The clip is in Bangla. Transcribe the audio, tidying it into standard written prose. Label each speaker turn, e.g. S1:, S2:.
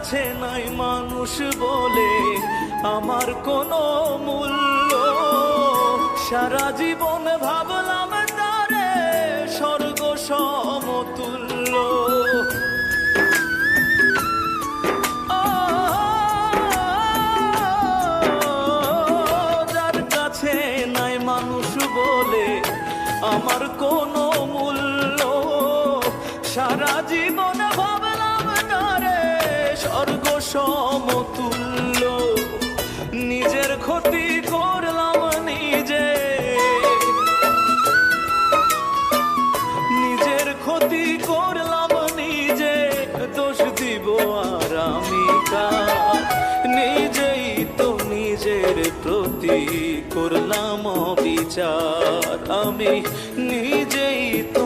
S1: কাছে নাই মানুষ বলে আমার কোনো মূল্য। সারা জীবন ভাবলাম তারে স্বর্গ সমতুল্য। যার কাছে নাই মানুষ বলে আমার কোনো মূল্য, সারা জীবন ভাবলাম তারে স্বর্গ সমতুল্য। নিজের ক্ষতি করলাম নিজে, নিজের ক্ষতি করলাম নিজে, দোষ দিব আর আমি কার? নিজেই তো নিজের প্রতি করলাম বিচার, আমি নিজেই তো